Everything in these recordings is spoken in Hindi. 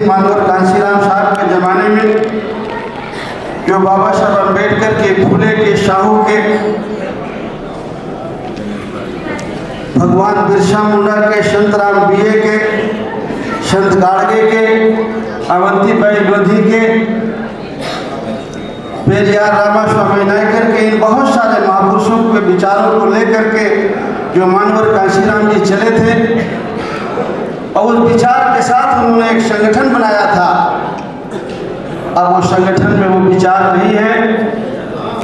मानवर कांशीराम साहब के ज़माने में जो बाबा साहब अम्बेडकर के, फूले के, शाहू के, भगवान बिरसा मुंडा के, संत राम बीए के, संत गाड़गे के, अवंतीबाई लोधी के, पेरियार रामास्वामी नायकर के, इन बहुत सारे महापुरुषों के विचारों को लेकर के जो मानवर कांशीराम जी चले थे और उस विचार के साथ उन्होंने एक संगठन बनाया था। अब वो संगठन में वो विचार नहीं है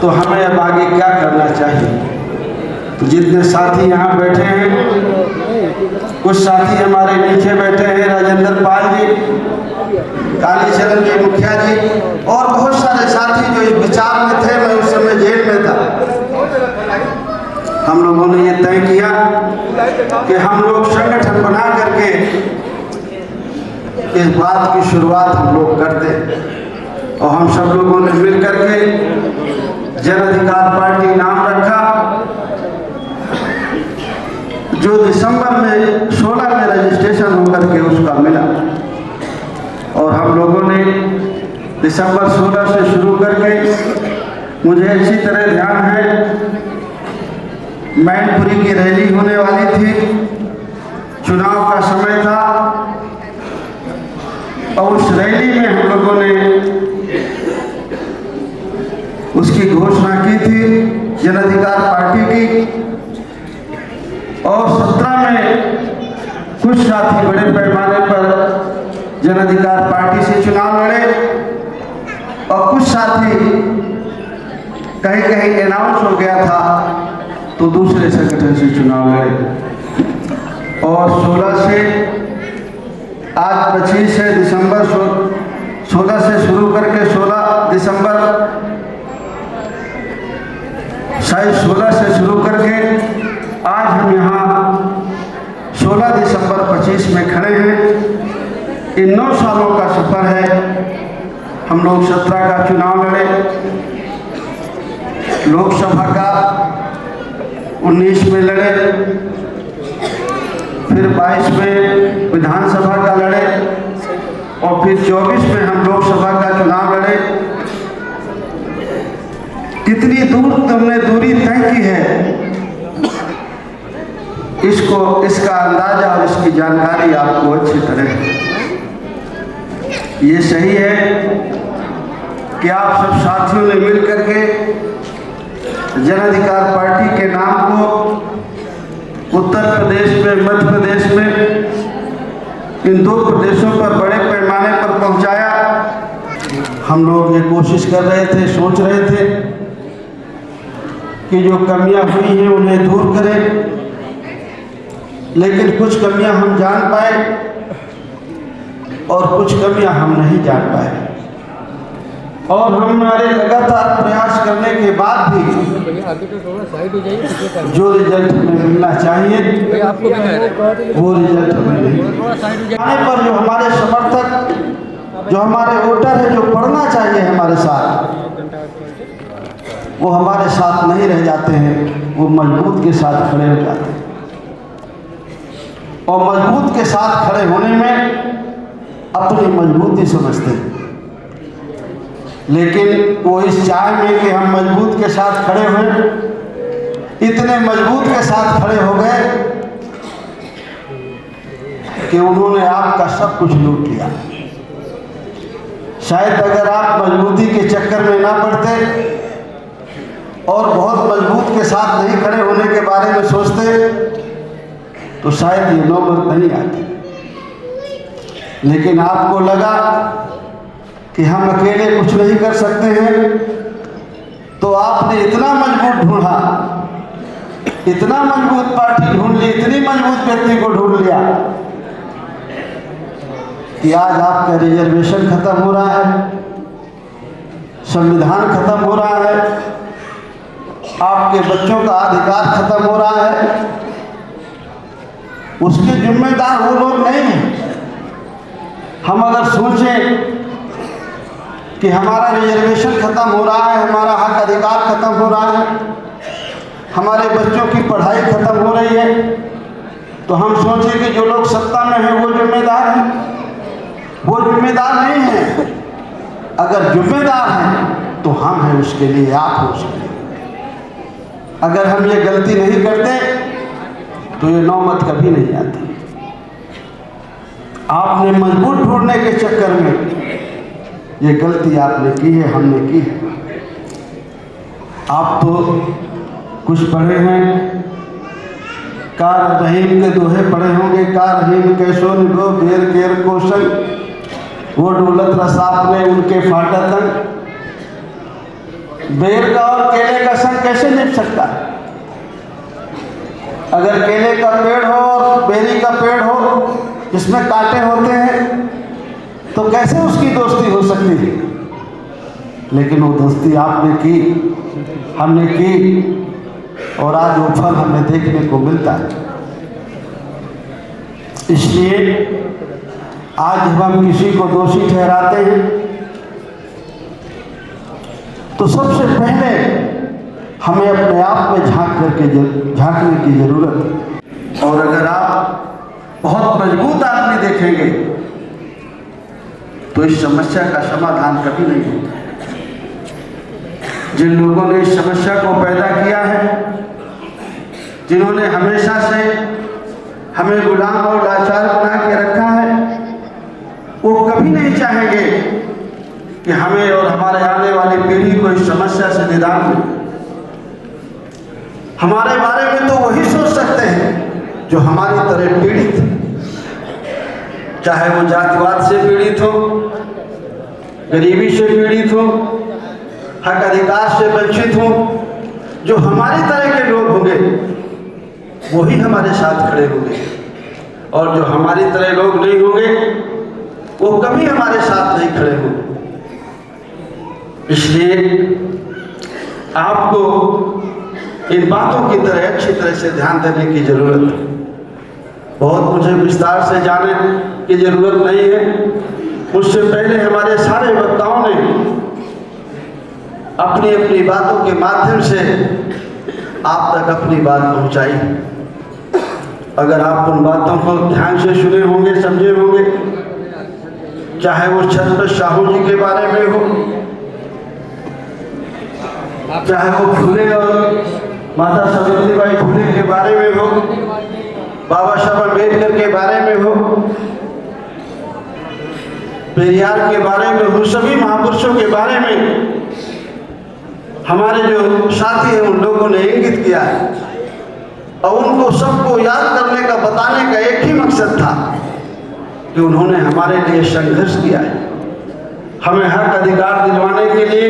तो हमें अब आगे क्या करना चाहिए। तो जितने साथी यहाँ बैठे हैं, कुछ साथी हमारे नीचे बैठे हैं, राजेंद्र पाल जी, कालीचरण जी मुखिया जी और बहुत सारे साथी जो इस विचार में थे। मैं उस समय जेल में था। हम लोगों ने ये तय किया कि हम लोग संगठन बना करके इस बात की शुरुआत हम लोग करते और हम सब लोगों ने मिल करके जन अधिकार पार्टी नाम रखा, जो दिसंबर में 16 में रजिस्ट्रेशन होकर के उसका मिला। और हम लोगों ने दिसंबर 16 से शुरू करके, मुझे अच्छी तरह ध्यान है, मैनपुरी की रैली होने वाली थी, चुनाव का समय था और उस रैली में हम लोगों ने उसकी घोषणा की थी जन अधिकार पार्टी की। और 17 में कुछ साथी बड़े पैमाने पर जन अधिकार पार्टी से चुनाव लड़े और कुछ साथी कहीं कहीं अनाउंस हो गया था तो दूसरे संगठन से चुनाव लड़े। और 16 से आज 25 है दिसंबर, 16 से शुरू करके 16 दिसंबर, शायद 16 से शुरू करके आज हम यहाँ 16 दिसंबर 25 में खड़े हैं। इन 9 सालों का सफर है। हम लोग 17 का चुनाव लड़े, लोकसभा का 19 में लड़े, फिर 22 में विधानसभा का लड़े और फिर 24 में हम लोकसभा का चुनाव लड़े। कितनी दूर तुमने दूरी तय की है, इसका अंदाजा और इसकी जानकारी आपको अच्छी तरह है। ये सही है कि आप सब साथियों ने मिल करके जन अधिकार पार्टी के नाम को उत्तर प्रदेश में, मध्य प्रदेश में, इन 2 प्रदेशों पर बड़े पैमाने पर पहुंचाया। हम लोग ये कोशिश कर रहे थे, सोच रहे थे कि जो कमियां हुई हैं उन्हें दूर करें, लेकिन कुछ कमियां हम जान पाए और कुछ कमियां हम नहीं जान पाए। और हमारे लगातार प्रयास करने के बाद भी जो रिजल्ट हमें मिलना चाहिए वो रिजल्ट हमें नहीं आने पर जो हमारे समर्थक, जो हमारे वोटर है, जो पढ़ना चाहिए हमारे साथ, वो हमारे साथ नहीं रह जाते हैं, वो मजबूत के साथ खड़े हो जाते हैं। और मजबूत के साथ खड़े होने में अपनी मजबूती समझते हैं, लेकिन वो इस चाह में कि हम मजबूत के साथ खड़े हुए, इतने मजबूत के साथ खड़े हो गए कि उन्होंने आपका सब कुछ लूट लिया। शायद अगर आप मजबूती के चक्कर में ना पड़ते और बहुत मजबूत के साथ नहीं खड़े होने के बारे में सोचते तो शायद ये नौबत नहीं आती। लेकिन आपको लगा कि हम अकेले कुछ नहीं कर सकते हैं, तो आपने इतना मजबूत ढूंढा, इतना मजबूत पार्टी ढूंढ ली, इतनी मजबूत व्यक्ति को ढूंढ लिया कि आज आपका रिजर्वेशन खत्म हो रहा है, संविधान खत्म हो रहा है, आपके बच्चों का अधिकार खत्म हो रहा है। उसके जिम्मेदार वो लोग नहीं हैं। हम अगर सोचें कि हमारा रिजर्वेशन खत्म हो रहा है, हमारा हक अधिकार खत्म हो रहा है, हमारे बच्चों की पढ़ाई खत्म हो रही है, तो हम सोचें कि जो लोग सत्ता में हैं वो जिम्मेदार हैं। वो जिम्मेदार नहीं है। अगर जिम्मेदार हैं तो हम हैं उसके लिए, आप हो उसके लिए। अगर हम ये गलती नहीं करते तो ये नौबत कभी नहीं आती। आपने मजबूत ढूंढने के चक्कर में ये गलती आपने की है, हमने की है। आप तो कुछ पढ़े हैं, कार रहीम के दोहे पढ़े होंगे। कार रहीम कैसो निगो बेर केर कोशन, वो डोलत रसाप ने उनके फाटा तंग। बेर का और केले का संग कैसे निभ सकता है? अगर केले का पेड़ हो और बेरी का पेड़ हो जिसमें कांटे होते हैं तो कैसे उसकी दोस्ती हो सकती है? लेकिन वो दोस्ती आपने की, हमने की, और आज वो फल हमें देखने को मिलता है। इसलिए आज जब हम किसी को दोषी ठहराते हैं तो सबसे पहले हमें अपने आप में झांकने की जरूरत है। और अगर आप बहुत मजबूत आदमी देखेंगे तो इस समस्या का समाधान कभी नहीं होगा। जिन लोगों ने इस समस्या को पैदा किया है, जिन्होंने हमेशा से हमें गुलाम और लाचार बना के रखा है, वो कभी नहीं चाहेंगे कि हमें और हमारे आने वाली पीढ़ी को इस समस्या से निदान मिले। हमारे बारे में तो वही सोच सकते हैं जो हमारी तरह पीड़ित है, चाहे वो जातिवाद से पीड़ित हो, गरीबी से पीड़ित हो, हक अधिकार से वंचित हो। जो हमारी तरह के लोग होंगे वही हमारे साथ खड़े होंगे, और जो हमारी तरह लोग नहीं होंगे वो कभी हमारे साथ नहीं खड़े होंगे। इसलिए आपको इन बातों की तरह अच्छी तरह से ध्यान देने की जरूरत है। बहुत मुझे विस्तार से जानने की जरूरत नहीं है। उससे पहले हमारे सारे वक्ताओं ने अपनी अपनी बातों के माध्यम से आप तक अपनी बात पहुंचाई। अगर आप उन बातों को ध्यान से सुने होंगे, समझे होंगे, चाहे वो छत्रपति साहू जी के बारे में हो, चाहे वो फुले और माता सावित्रीबाई फुले के बारे में हो, बाबा साहब अम्बेडकर के बारे में हो, पेरियार के बारे में हो, सभी महापुरुषों के बारे में हमारे जो साथी हैं उन लोगों ने इंगित किया है। और उनको सबको याद करने का, बताने का एक ही मकसद था कि उन्होंने हमारे लिए संघर्ष किया है। हमें हक अधिकार दिलवाने के लिए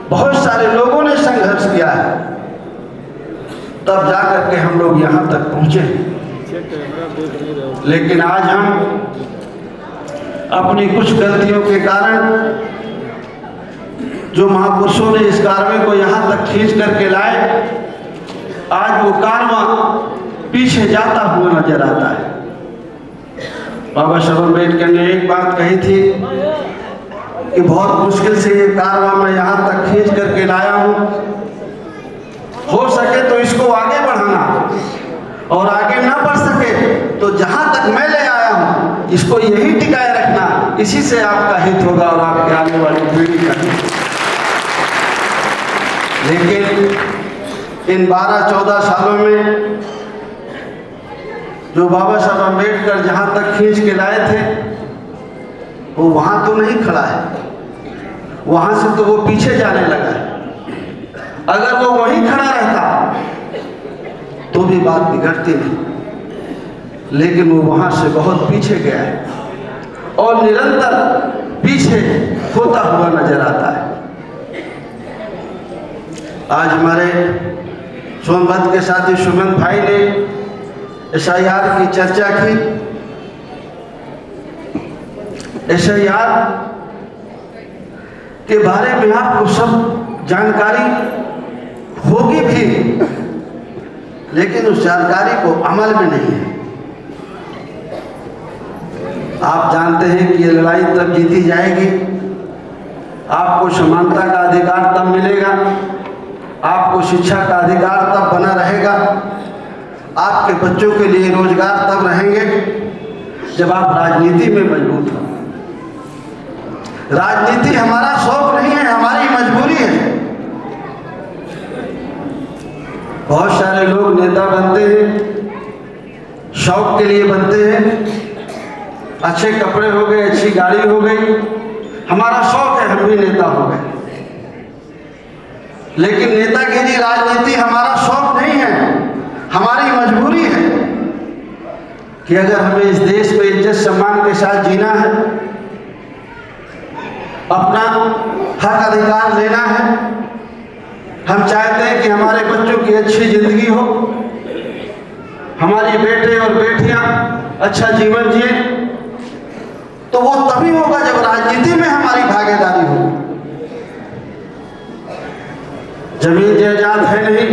बहुत सारे लोगों ने संघर्ष किया है, तब जाकर के हम लोग यहाँ तक पहुँचे। लेकिन आज हम अपनी कुछ गलतियों के कारण, जो महापुरुषों ने इस कारवां को यहाँ तक खींच करके लाए, आज वो कारवां पीछे जाता हुआ नजर आता है। बाबा साहब अम्बेडकर ने एक बात कही थी कि बहुत मुश्किल से ये कारवां मैं यहाँ तक खींच करके लाया हूँ, हो सके तो इसको आगे बढ़ाना, और आगे ना बढ़ सके तो जहाँ तक मैं ले आया हूँ इसको यही टिकाए रखना। इसी से आपका हित होगा और आपके आने वाली पीढ़ी का हित। लेकिन इन 12-14 सालों में जो बाबा साहब अम्बेडकर जहाँ तक खींच के लाए थे वो वहाँ तो नहीं खड़ा है, वहाँ से तो वो पीछे जाने लगा है। अगर वो वहीं खड़ा रहता तो भी बात बिगड़ती नहीं, लेकिन वो वहाँ से बहुत पीछे गया है और निरंतर पीछे होता हुआ नजर आता है। आज हमारे सोनभद्र के साथी सुमन भाई ने SIR की चर्चा की। SIR के बारे में आपको सब जानकारी होगी भी, लेकिन उस जानकारी को अमल में नहीं है। आप जानते हैं कि ये लड़ाई तब जीती जाएगी, आपको समानता का अधिकार तब मिलेगा, आपको शिक्षा का अधिकार तब बना रहेगा, आपके बच्चों के लिए रोजगार तब रहेंगे जब आप राजनीति में मजबूत हो। राजनीति हमारा शौक नहीं है, हमारी मजबूरी है। बहुत सारे लोग नेता बनते हैं, शौक के लिए बनते हैं। अच्छे कपड़े हो गए, अच्छी गाड़ी हो गई, हमारा शौक है, हम भी नेता हो गए। लेकिन नेतागिरी राजनीति हमारा शौक नहीं है, हमारी मजबूरी है कि अगर हमें इस देश में इज्जत सम्मान के साथ जीना है, अपना हक अधिकार लेना है, हम चाहते हैं कि हमारे बच्चों की अच्छी जिंदगी हो, हमारी बेटे और बेटियां अच्छा जीवन जिए, तो वो तभी होगा जब राजनीति में हमारी भागीदारी हो। जमीन जायदाद है नहीं,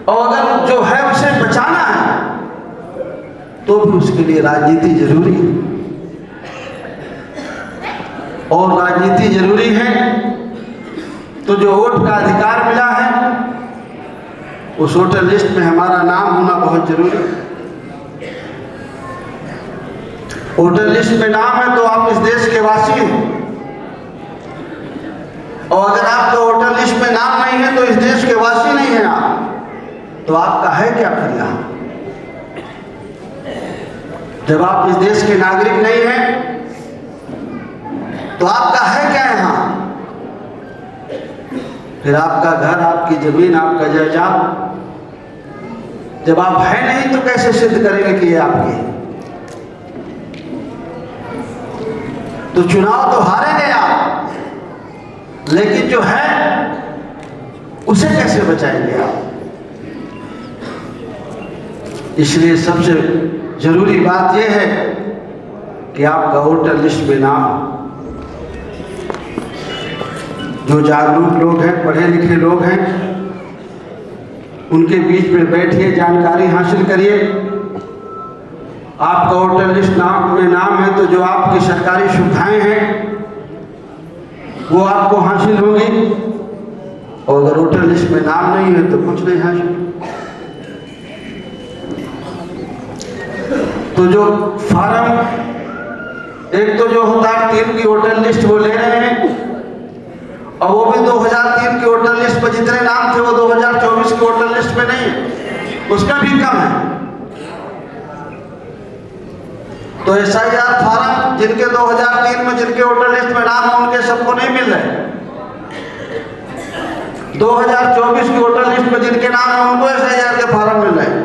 और अगर जो है उसे बचाना है तो भी उसके लिए राजनीति जरूरी है। और राजनीति जरूरी है तो जो वोट का अधिकार मिला है उस वोटर लिस्ट में हमारा नाम होना बहुत जरूरी है। वोटर लिस्ट में नाम है तो आप इस देश के वासी हैं, और अगर आपका वोटर लिस्ट में नाम नहीं है तो इस देश के वासी नहीं है आप, तो आपका है क्या फिर यहाँ? जब आप इस देश के नागरिक नहीं हैं तो आपका है क्या यहाँ? फिर आपका घर, आपकी जमीन, आपका जायदाद जब आप है नहीं तो कैसे सिद्ध करेंगे कि ये आपके? तो चुनाव तो हारेंगे आप, लेकिन जो है उसे कैसे बचाएंगे आप? इसलिए सबसे जरूरी बात यह है कि आपका वोटर लिस्ट में नाम हो। जो जागरूक लोग हैं, पढ़े लिखे लोग हैं, उनके बीच में बैठिए, जानकारी हासिल करिए। आपका वोटर लिस्ट में नाम है तो जो आपकी सरकारी सुविधाएं हैं वो आपको हासिल होगी, और अगर वोटर लिस्ट में नाम नहीं है तो कुछ नहीं हासिल। तो जो फार्म एक तो जो होता है 3 की वोटर लिस्ट वो ले रहे हैं, और वो भी 2003 की वोटर लिस्ट पर जितने नाम थे वो 2024 की वोटर लिस्ट में नहीं है, उसका भी कम है। तो SIR फार्म जिनके 2003 में जिनके वोटर लिस्ट में नाम है उनके सबको नहीं मिल रहे। 2024 की वोटर लिस्ट में जिनके नाम है उनको SIR के फार्म मिल रहे हैं,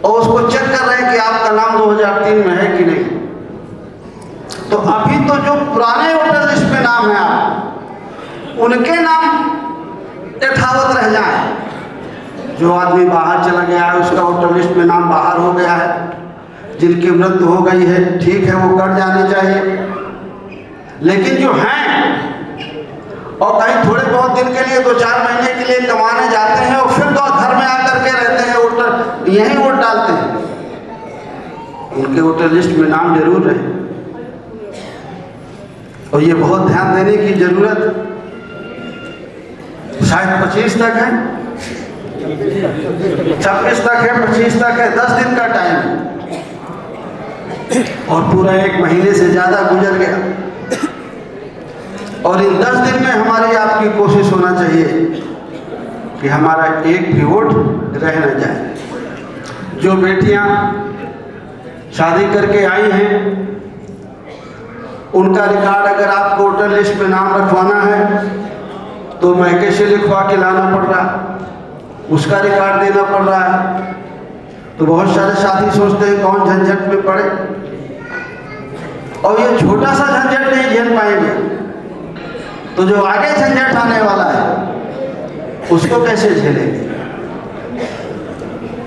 और उसको चेक कर रहे हैं कि आपका नाम 2003 में है कि नहीं। तो अभी तो जो पुराने वोटर लिस्ट में नाम है आप उनके नाम यथावत रह जाए। जो आदमी बाहर चला गया है उसका वोटर लिस्ट में नाम बाहर हो गया है, जिनकी मृत्यु हो गई है, ठीक है, वो कट जाने चाहिए। लेकिन जो हैं और कहीं थोड़े बहुत दिन के लिए 2-4 महीने के लिए कमाने जाते हैं और फिर तो घर में आकर के रहते हैं, वोटर यहीं वोट डालते हैं, उनके वोटर लिस्ट में नाम जरूर रहे। और ये बहुत ध्यान देने की जरूरत, शायद 25 तक है, 26 तक है, 25 तक है, 10 दिन का टाइम है, और पूरा 1 महीने से ज्यादा गुजर गया। और इन 10 दिन में हमारी आपकी कोशिश होना चाहिए कि हमारा एक भी वोट रह न जाए। जो बेटियां शादी करके आई हैं उनका रिकॉर्ड अगर आपको वोटर लिस्ट में नाम रखवाना है तो महके से लिखवा के लाना पड़ रहा है, उसका रिकॉर्ड देना पड़ रहा है। तो बहुत सारे साथी सोचते हैं कौन झंझट में पड़े, और ये छोटा सा झंझट नहीं झेल पाएंगे, तो जो आगे झंझट आने वाला है उसको कैसे झेलेंगे?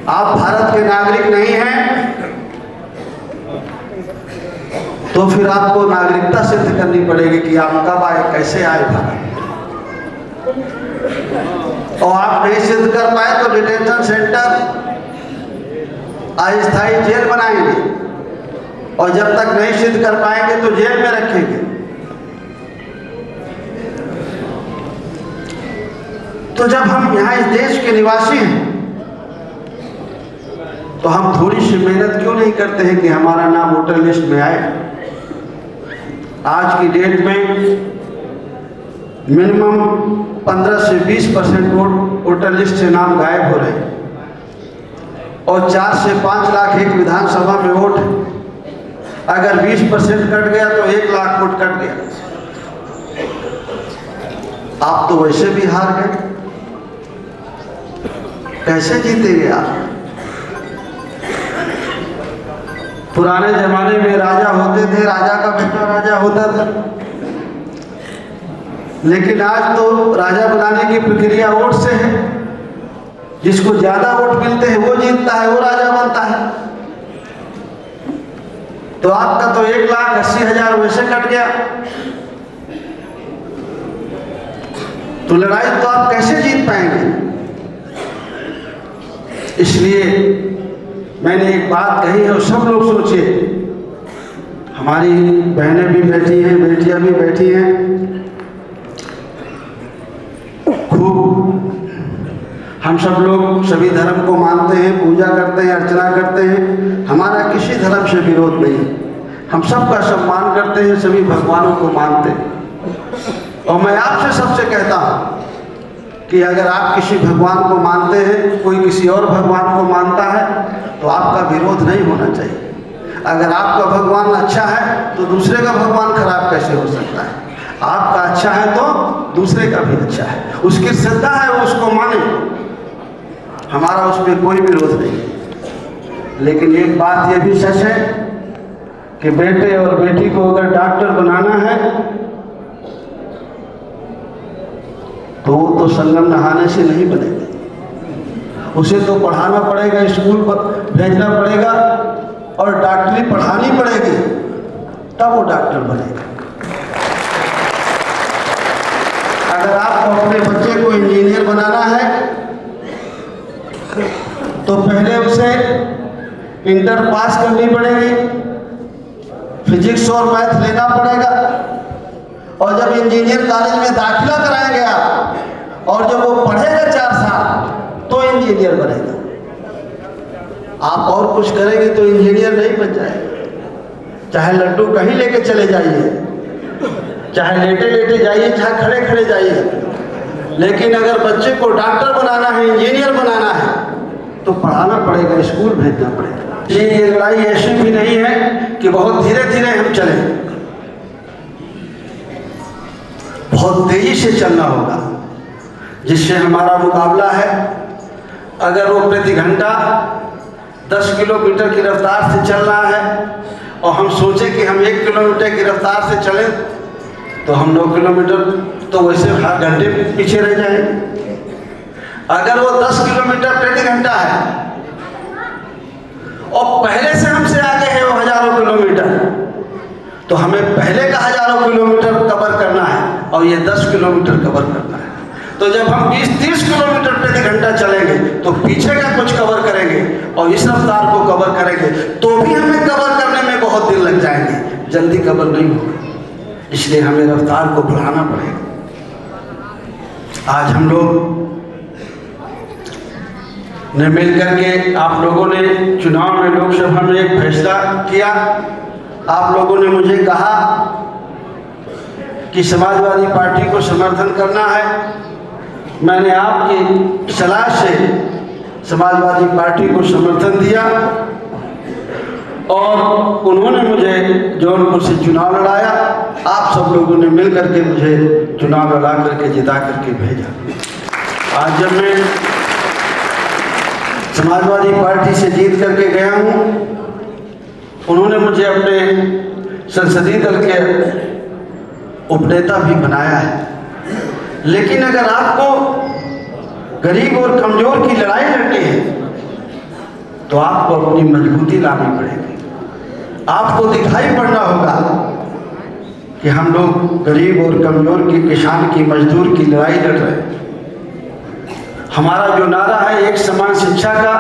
आप भारत के नागरिक नहीं हैं तो फिर आपको नागरिकता सिद्ध करनी पड़ेगी कि आप कब आए, कैसे आए भारत। और आप नहीं सिद्ध कर पाए तो डिटेंशन सेंटर, अस्थायी जेल बनाएंगे, और जब तक नहीं सिद्ध कर पाएंगे तो जेल में रखेंगे। तो जब हम यहाँ इस देश के निवासी हैं तो हम थोड़ी सी मेहनत क्यों नहीं करते हैं कि हमारा नाम वोटर लिस्ट में आए? आज की डेट में मिनिमम 15 से 20% वोटर लिस्ट से नाम गायब हो रहे हैं और 4 से 5 लाख एक विधानसभा में वोट है। अगर 20% कट गया तो 1 लाख वोट कट गया। आप तो वैसे भी हार गए, कैसे जीतेंगे आप? पुराने जमाने में राजा होते थे, राजा का बेटा राजा होता था, लेकिन आज तो राजा बनाने की प्रक्रिया वोट से है। जिसको ज्यादा वोट मिलते हैं वो जीतता है, वो राजा बनता है। तो आपका तो 1,80,000 वैसे कट गया, तो लड़ाई तो आप कैसे जीत पाएंगे? इसलिए मैंने एक बात कही है और सब लोग सोचिए, हमारी बहनें भी बैठी हैं, बेटियां भी बैठी हैं, खूब हम सब लोग सभी धर्म को मानते हैं, पूजा करते हैं, अर्चना करते हैं। हमारा किसी धर्म से विरोध नहीं, हम सबका सम्मान करते हैं, सभी भगवानों को मानते हैं। और मैं आपसे सबसे कहता हूँ कि अगर आप किसी भगवान को मानते हैं, कोई किसी और भगवान को मानता है, तो आपका विरोध नहीं होना चाहिए। अगर आपका भगवान अच्छा है तो दूसरे का भगवान खराब कैसे हो सकता है? आपका अच्छा है तो दूसरे का भी अच्छा है, उसकी श्रद्धा है वो उसको माने, हमारा उस पर कोई विरोध नहीं। लेकिन एक बात ये भी सच है कि बेटे और बेटी को अगर डॉक्टर बनाना है तो वो तो संगम नहाने से नहीं बनेगा, उसे तो पढ़ाना पड़ेगा, स्कूल पर भेजना पड़ेगा और डॉक्टरी पढ़ानी पड़ेगी, तब वो डॉक्टर बनेगा। अगर आपको अपने बच्चे को इंजीनियर बनाना है तो पहले उसे इंटर पास करनी पड़ेगी, फिजिक्स और मैथ लेना पड़ेगा, और जब इंजीनियर कॉलेज में दाखिला कराएंगे आप और जब वो पढ़ेगा 4 साल तो इंजीनियर बनेगा। आप और कुछ करेंगे तो इंजीनियर नहीं बन जाएगा। चाहे लड्डू कहीं लेके चले जाइए, चाहे लेटे लेटे जाइए, चाहे खड़े खड़े जाइए, लेकिन अगर बच्चे को डॉक्टर बनाना है, इंजीनियर बनाना है तो पढ़ाना पड़ेगा, स्कूल भेजना पड़ेगा। ये लड़ाई ऐसी भी नहीं है कि बहुत धीरे धीरे हम चलें, बहुत तेजी से चलना होगा, जिससे हमारा मुकाबला है। अगर वो प्रति घंटा 10 किलोमीटर की रफ्तार से चल रहा है और हम सोचें कि हम 1 किलोमीटर की रफ्तार से चलें तो हम 9 किलोमीटर तो वैसे हर घंटे पीछे रह जाएंगे। अगर वो 10 किलोमीटर प्रति घंटा है और पहले से हमसे आगे है वो हजारों किलोमीटर, तो हमें पहले का हजारों किलोमीटर कवर करना है और ये 10 किलोमीटर कवर करना है। तो जब हम 20-30 किलोमीटर प्रति घंटा चलेंगे तो पीछे का कुछ कवर करेंगे और इस रफ्तार को कवर करेंगे तो भी हमें कवर करने में बहुत दिन लग जाएंगे, जल्दी कवर नहीं होगा। इसलिए हमें रफ्तार को बढ़ाना पड़ेगा। आज हम लोग ने मिलकर के, आप लोगों ने चुनाव में लोकसभा में एक फैसला किया। आप लोगों ने मुझे कहा कि समाजवादी पार्टी को समर्थन करना है। मैंने आपकी सलाह से समाजवादी पार्टी को समर्थन दिया और उन्होंने मुझे जौनपुर से चुनाव लड़ाया। आप सब लोगों ने मिल करके मुझे चुनाव लड़ा करके जिता करके भेजा। आज जब मैं समाजवादी पार्टी से जीत करके गया हूँ, उन्होंने मुझे अपने संसदीय दल के उपनेता भी बनाया है। लेकिन अगर आपको गरीब और कमजोर की लड़ाई लड़नी है तो आपको अपनी मजबूती लानी पड़ेगी। आपको दिखाई पड़ना होगा कि हम लोग गरीब और कमजोर की, किसान की, मजदूर की लड़ाई लड़ रहे हैं। हमारा जो नारा है एक समान शिक्षा का,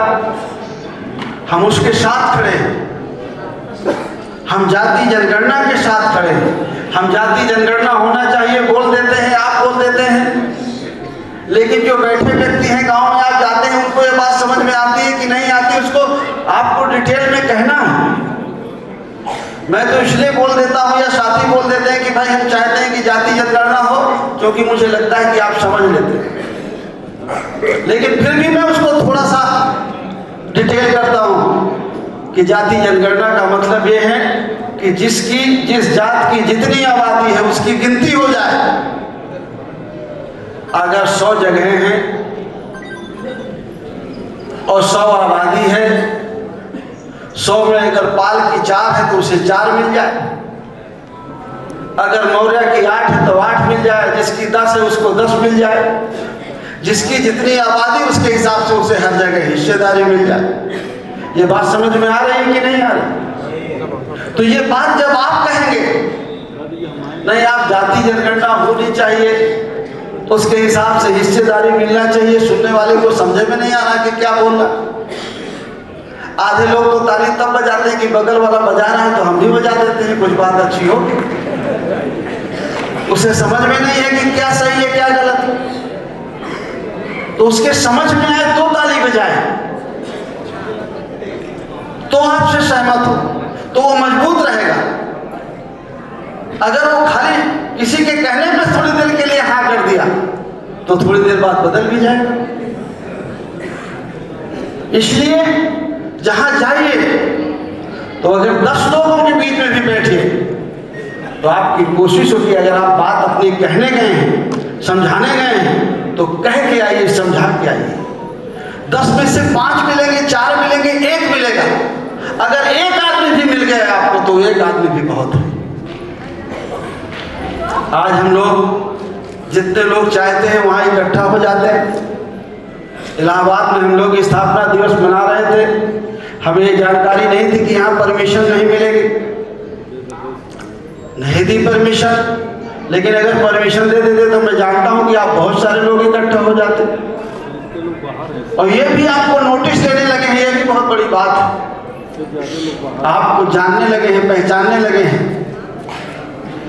हम उसके साथ खड़े हैं। हम जाति जनगणना के साथ खड़े हैं। हम जाति जनगणना होना चाहिए बोल देते हैं, आप बोल देते हैं, लेकिन जो बैठे व्यक्ति हैं गांव में, आप जाते हैं, उनको ये बात समझ में आती है कि नहीं आती, उसको आपको डिटेल में कहना है। मैं तो इसलिए बोल देता हूँ या साथी बोल देते हैं कि भाई हम चाहते हैं कि जाति जनगणना हो, क्योंकि मुझे लगता है कि आप समझ लेते हैं। लेकिन फिर भी मैं उसको थोड़ा सा डिटेल करता हूँ कि जाति जनगणना का मतलब ये है कि जिस जात की जितनी आबादी है उसकी गिनती हो जाए। अगर 100 जगहें हैं और 100 आबादी है, 100 में अगर पाल की 4 है तो उसे 4 मिल जाए, अगर मौर्य की 8 है तो 8 मिल जाए, जिसकी 10 है उसको 10 मिल जाए, जिसकी जितनी आबादी उसके हिसाब से उसे हर जगह हिस्सेदारी मिल जाए। ये बात समझ में आ रही है कि नहीं आ रही? तो ये बात जब आप कहेंगे नहीं आप जाति जनगणना होनी चाहिए, उसके हिसाब से हिस्सेदारी मिलना चाहिए, सुनने वाले को समझ में नहीं आ रहा कि क्या बोल रहा। आधे लोग तो ताली तब बजाते हैं कि बगल वाला बजा रहा है तो हम भी बजा देते हैं, कुछ बात अच्छी हो। उसे समझ में नहीं है कि क्या सही है क्या गलत है, तो उसके समझ में आए तो ताली बजाए, तो आपसे सहमत हो तो वो मजबूत रहेगा। अगर वो खाली किसी के कहने पे थोड़ी देर के लिए हाँ कर दिया तो थोड़ी देर बाद बदल भी जाएगा। इसलिए जहां जाइए तो अगर 10 लोगों के बीच में भी बैठिए तो आपकी कोशिश होगी, अगर आप बात अपनी कहने गए हैं, समझाने गए हैं, तो कह के आइए, समझा के आइए। 10 में से 5 मिलेंगे, 4 मिलेंगे, 1 मिलेगा। अगर 1 आदमी भी मिल गया आपको तो 1 आदमी भी बहुत है। आज हम लोग जितने लोग चाहते हैं वहां इकट्ठा हो जाते हैं। इलाहाबाद में हम लोग स्थापना दिवस मना रहे थे, हमें ये जानकारी नहीं थी कि यहाँ परमिशन नहीं मिलेगी, नहीं दी परमिशन। लेकिन अगर परमिशन दे देते तो मैं जानता हूँ कि आप बहुत सारे लोग इकट्ठा हो जाते। और ये भी आपको नोटिस देने लगे हैं, ये भी बहुत बड़ी बात है। आपको जानने लगे हैं, पहचानने लगे हैं,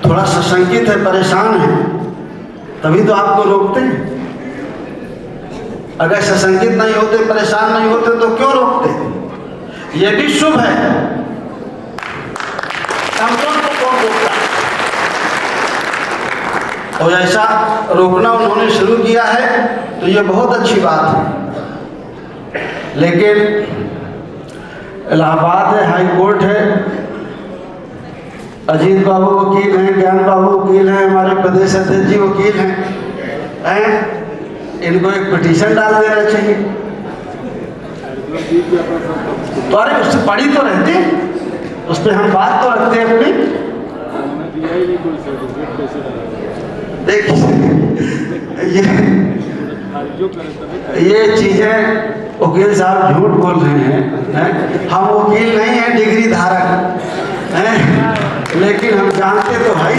थोड़ा सशंकित है, परेशान है, तभी तो आपको रोकते हैं। अगर सशंकित नहीं होते, परेशान नहीं होते तो क्यों रोकते? ये भी शुभ है। संतों को कौन रोकता है? और ऐसा रोकना उन्होंने शुरू किया है तो ये बहुत अच्छी बात है। लेकिन इलाहाबाद है, हाई कोर्ट है, अजीत बाबू वकील हैं, ज्ञान बाबू वकील हैं, हमारे प्रदेश अध्यक्ष जी वकील हैं, इनको एक पिटीशन डाल देना चाहिए। तो अरे उससे पड़ी तो रहती, उस पर हम बात तो रखते हैं अपनी। देखिए ये चीजें वकील साहब झूठ बोल रहे हैं। हम वकील नहीं हैं, डिग्री धारक हैं, लेकिन हम जानते तो है